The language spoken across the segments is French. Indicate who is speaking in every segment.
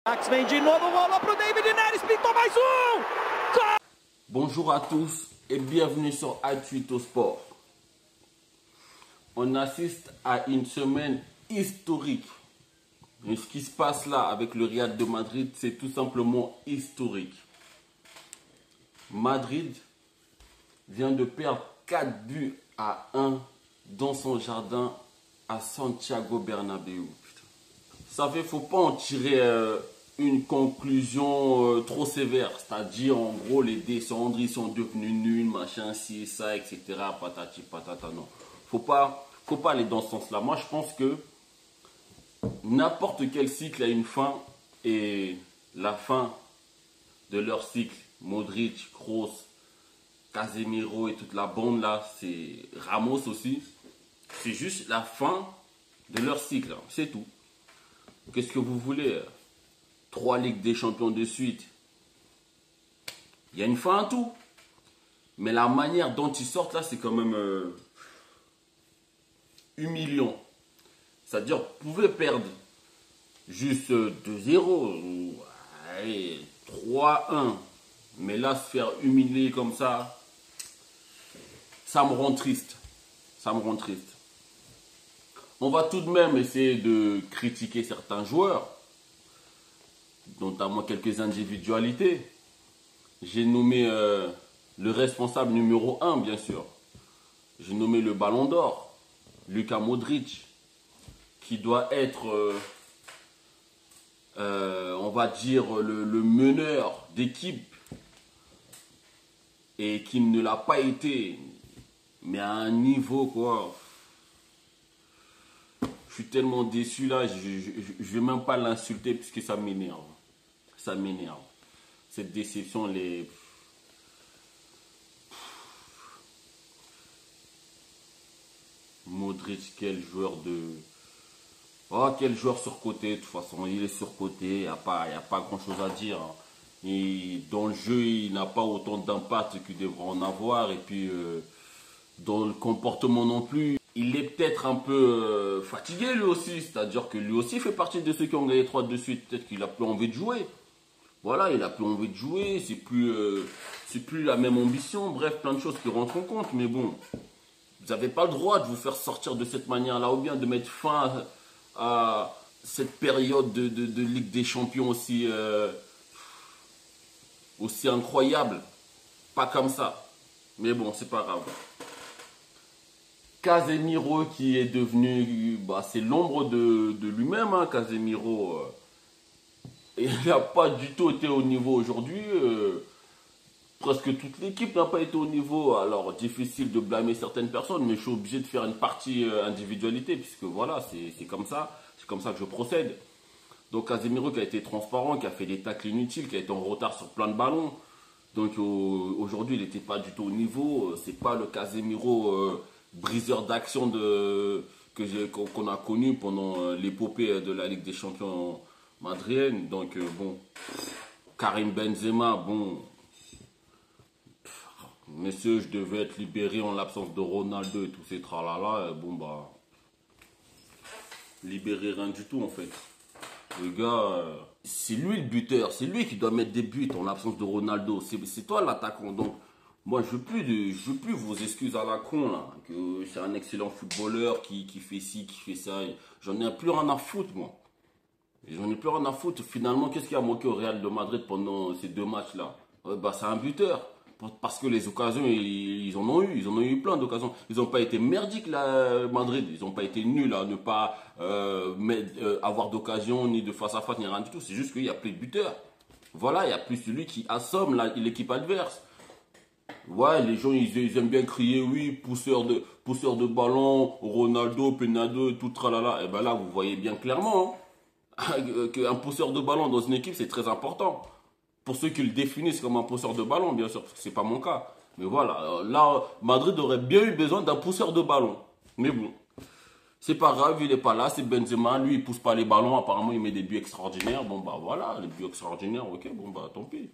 Speaker 1: Max vem de novo, bola pro David Neres, pintou mais um! Gol!
Speaker 2: Bonjour à tous et bienvenue sur Atuito Sport. On assiste à une semaine historique. Et ce qui se passe là avec le Real de Madrid, c'est tout simplement historique. Madrid vient de perdre 4 buts à 1 dans son jardin à Santiago Bernabéu. Ça fait, faut pas en tirer une conclusion trop sévère. C'est-à-dire, en gros, les descendres, ils sont devenus nuls, machin, ci et ça, etc. Patati patata, non. Faut pas aller dans ce sens-là. Moi, je pense que n'importe quel cycle a une fin. Et la fin de leur cycle, Modric, Kroos, Casemiro et toute la bande là, c'est Ramos aussi. C'est juste la fin de leur cycle, hein. C'est tout. Qu'est-ce que vous voulez? 3 Ligues des Champions de suite. Il y a une fin à tout. Mais la manière dont ils sortent là, c'est quand même humiliant. C'est-à-dire, vous pouvez perdre juste 2-0 ou 3-1. Mais là, se faire humilier comme ça me rend triste. Ça me rend triste. On va tout de même essayer de critiquer certains joueurs, notamment quelques individualités. J'ai nommé le responsable numéro 1, bien sûr. J'ai nommé le Ballon d'Or, Luka Modric, qui doit être, on va dire, le meneur d'équipe et qui ne l'a pas été, mais à un niveau, quoi. Je suis tellement déçu là, je ne vais même pas l'insulter puisque ça m'énerve. Ça m'énerve. Cette déception, les... Modric, quel joueur de... Oh, quel joueur surcoté. De toute façon, il est surcoté, il n'y a pas grand chose à dire. Et dans le jeu, il n'a pas autant d'impact qu'il devrait en avoir. Et puis, dans le comportement non plus. Il est peut-être un peu fatigué lui aussi, c'est-à-dire que lui aussi fait partie de ceux qui ont gagné 3 de suite. Peut-être qu'il a plus envie de jouer. Voilà, il a plus envie de jouer, c'est plus la même ambition. Bref, plein de choses qui rentrent en compte. Mais bon, vous n'avez pas le droit de vous faire sortir de cette manière-là, ou bien de mettre fin à cette période de Ligue des Champions aussi incroyable. Pas comme ça. Mais bon, c'est pas grave. Casemiro qui est devenu, c'est l'ombre de lui-même, hein, Casemiro. Il n'a pas du tout été au niveau aujourd'hui. Presque toute l'équipe n'a pas été au niveau. Alors, difficile de blâmer certaines personnes, mais je suis obligé de faire une partie individualité, puisque voilà, c'est comme ça. C'est comme ça que je procède. Donc, Casemiro qui a été transparent, qui a fait des tacles inutiles, qui a été en retard sur plein de ballons. Donc, aujourd'hui, il n'était pas du tout au niveau. C'est pas le Casemiro... briseur d'action qu'on a connu pendant l'épopée de la Ligue des Champions madrienne. Donc bon, Karim Benzema, bon, messieurs, je devais être libéré en l'absence de Ronaldo et tous ces tralala. Bon bah, libéré rien du tout en fait. Le gars, c'est lui le buteur, c'est lui qui doit mettre des buts en l'absence de Ronaldo. C'est toi l'attaquant donc. Moi, je veux plus vos excuses à la con, là. Que c'est un excellent footballeur qui fait ci, qui fait ça. J'en ai plus rien à foutre, moi. J'en ai plus rien à foutre. Finalement, qu'est-ce qui a manqué au Real de Madrid pendant ces 2 matchs-là? C'est un buteur. Parce que les occasions, ils en ont eu. Ils en ont eu plein d'occasions. Ils n'ont pas été merdiques, là, Madrid. Ils n'ont pas été nuls à ne pas avoir d'occasion, ni de face à face, ni rien du tout. C'est juste qu'il n'y a plus de buteur. Voilà, il n'y a plus celui qui assomme l'équipe adverse. Ouais, les gens, ils aiment bien crier, oui, pousseur de ballon, Ronaldo, Penaldo, tout tralala. Et ben là, vous voyez bien clairement hein, qu'un pousseur de ballon dans une équipe, c'est très important. Pour ceux qui le définissent comme un pousseur de ballon, bien sûr, parce que c'est pas mon cas. Mais voilà, là, Madrid aurait bien eu besoin d'un pousseur de ballon. Mais bon, c'est pas grave, il est pas là, c'est Benzema, lui, il pousse pas les ballons, apparemment, il met des buts extraordinaires. Bon, bah voilà, les buts extraordinaires, ok, bon, bah tant pis.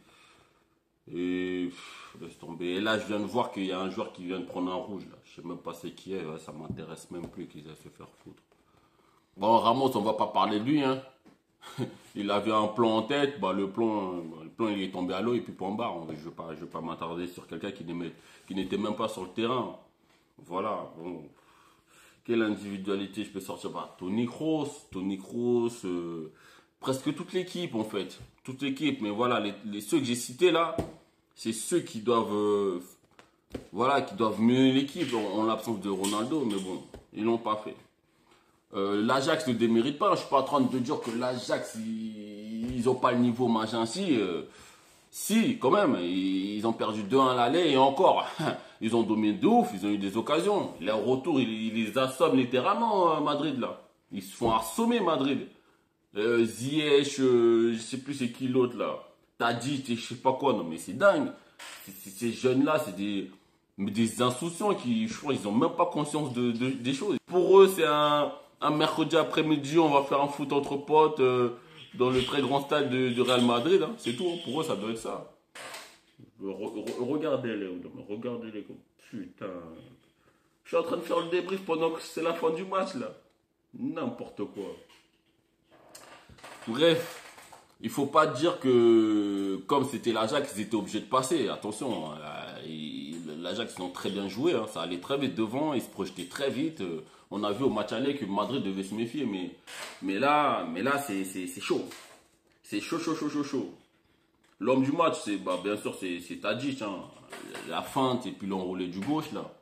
Speaker 2: Et laisse tomber. Et là, je viens de voir qu'il y a un joueur qui vient de prendre un rouge. Là. Je sais même pas c'est qui est. Ouais, ça m'intéresse même plus qu'ils aient se faire foutre. Bon, Ramos, on va pas parler de lui. Hein. il avait un plan en tête, bah, le plan il est tombé à l'eau et puis point barre. Je ne vais pas m'attarder sur quelqu'un qui n'était même pas sur le terrain. Voilà, bon. Quelle individualité je peux sortir? Bah, Toni Kroos, presque toute l'équipe en fait. Toute l'équipe, mais voilà, ceux que j'ai cités là, c'est ceux qui doivent, voilà, qui doivent mener l'équipe en l'absence de Ronaldo, mais bon, ils l'ont pas fait. L'Ajax ne démérite pas. Je suis pas en train de te dire que l'Ajax ils ont pas le niveau machin. Si, quand même, ils ont perdu 2-1 à l'aller et encore, ils ont dominé de ouf, ils ont eu des occasions. Les retours, ils les assomment littéralement Madrid là. Ils se font assommer Madrid. Ziyech, je sais plus c'est qui l'autre là. Tadic, je sais pas quoi. Non mais c'est dingue. Ces jeunes là, c'est des insouciants qui, je crois, ils ont même pas conscience des choses. Pour eux, c'est un mercredi après-midi, on va faire un foot entre potes dans le très grand stade de Real Madrid. Hein. C'est tout, hein. Pour eux, ça doit être ça. Regardez-les, regardez-les. Putain. Je suis en train de faire le débrief pendant que c'est la fin du match, là. N'importe quoi. Bref, il faut pas dire que, comme c'était l'Ajax, ils étaient obligés de passer. Attention, l'Ajax, ils ont très bien joué. Hein. Ça allait très vite devant, ils se projetaient très vite. On a vu au match aller que Madrid devait se méfier. Mais là c'est chaud. C'est chaud. L'homme du match, bah, bien sûr, c'est Tadic. Hein. La feinte et puis l'enroulé du gauche, là.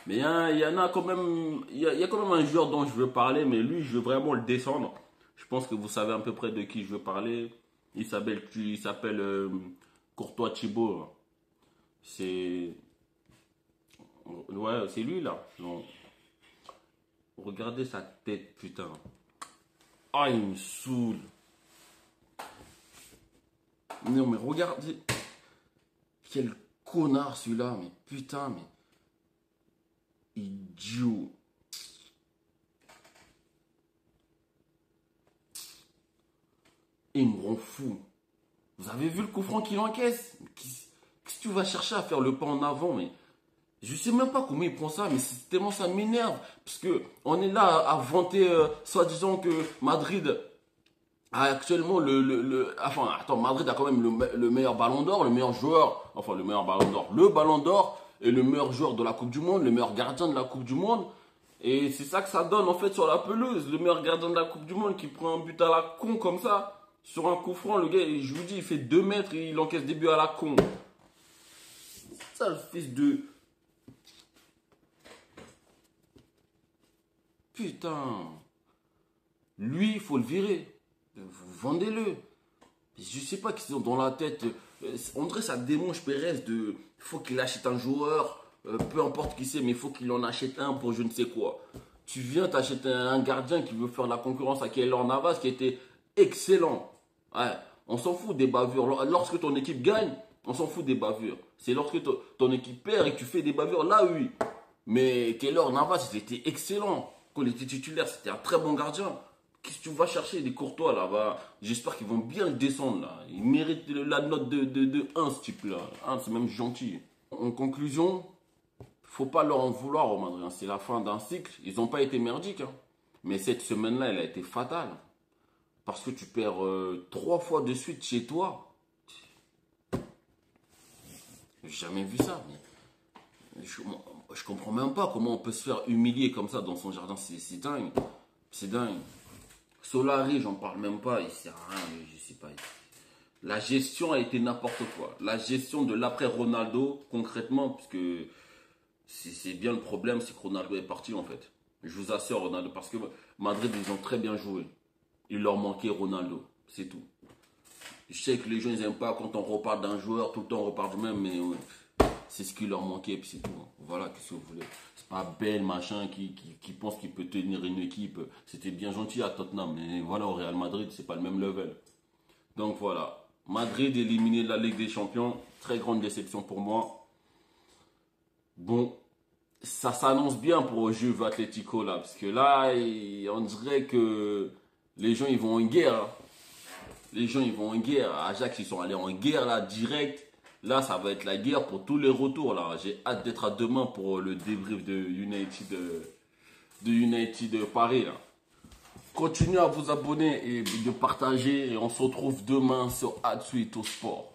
Speaker 2: Mais il y en a quand même, il y a quand même un joueur dont je veux parler, mais lui, je veux vraiment le descendre. Je pense que vous savez à peu près de qui je veux parler. Il s'appelle Courtois Thibaut. C'est, ouais, c'est lui là. Non. Regardez sa tête, putain. Ah, il me saoule. Non, mais regardez. Quel connard celui-là, mais putain, mais. Idiot. Il me rend fou. Vous avez vu le coup franc qu'il encaisse? Qu'est-ce que tu vas chercher à faire le pas en avant, mais. Je sais même pas comment il prend ça, mais tellement ça m'énerve. Parce que on est là à vanter, soi-disant que Madrid a actuellement enfin, attends, Madrid a quand même le meilleur ballon d'or, le meilleur joueur, enfin le meilleur ballon d'or, le ballon d'or et le meilleur joueur de la Coupe du Monde, le meilleur gardien de la Coupe du Monde. Et c'est ça que ça donne en fait sur la pelouse. Le meilleur gardien de la Coupe du Monde qui prend un but à la con comme ça. Sur un coup franc, le gars, je vous dis, il fait 2 mètres et il encaisse des buts à la con. C'est ça le fils de... Putain. Lui, il faut le virer. Vendez-le. Je sais pas qu'ils ont dans la tête. On dirait ça démontre Pérez de... Il faut qu'il achète un joueur, peu importe qui c'est, mais il faut qu'il en achète un pour je ne sais quoi. Tu viens t'acheter un gardien qui veut faire de la concurrence à Keylor Navas qui était excellent. Ouais, on s'en fout des bavures. Lorsque ton équipe gagne, on s'en fout des bavures. C'est lorsque ton équipe perd et que tu fais des bavures, là oui. Mais Keylor Navas, c'était excellent. Quand il était titulaire, c'était un très bon gardien. Qu'est-ce que tu vas chercher des Courtois là-bas? J'espère qu'ils vont bien le descendre là. Il mérite la note de 1 ce type-là. 1, c'est même gentil. En conclusion, faut pas leur en vouloir au Madrid. C'est la fin d'un cycle. Ils n'ont pas été merdiques. Hein. Mais cette semaine-là, elle a été fatale. Parce que tu perds 3 fois de suite chez toi. J'ai jamais vu ça. Mais je comprends même pas comment on peut se faire humilier comme ça dans son jardin. C'est dingue. C'est dingue. Solari, j'en parle même pas. Il sert à rien. Je sais pas. La gestion a été n'importe quoi. La gestion de l'après Ronaldo, concrètement, parce que c'est bien le problème, c'est que Ronaldo est parti en fait. Je vous assure Ronaldo, parce que Madrid, ils ont très bien joué. Il leur manquait Ronaldo, c'est tout. Je sais que les gens, ils n'aiment pas quand on repart d'un joueur, tout le temps on repart du même, mais ouais, c'est ce qui leur manquait, puis c'est tout. Voilà, qu'est-ce que vous voulez. C'est pas Bale, machin, qui pense qu'il peut tenir une équipe. C'était bien gentil à Tottenham, mais voilà, au Real Madrid, c'est pas le même level. Donc voilà. Madrid éliminé de la Ligue des Champions. Très grande déception pour moi. Bon, ça s'annonce bien pour Juve Atlético là. Parce que là, on dirait que les gens ils vont en guerre. Hein. Les gens ils vont en guerre. Ajax ils sont allés en guerre là, direct. Là, ça va être la guerre pour tous les retours là. J'ai hâte d'être à demain pour le débrief de United Paris là. Continuez à vous abonner et de partager. Et on se retrouve demain sur Suite au Sport.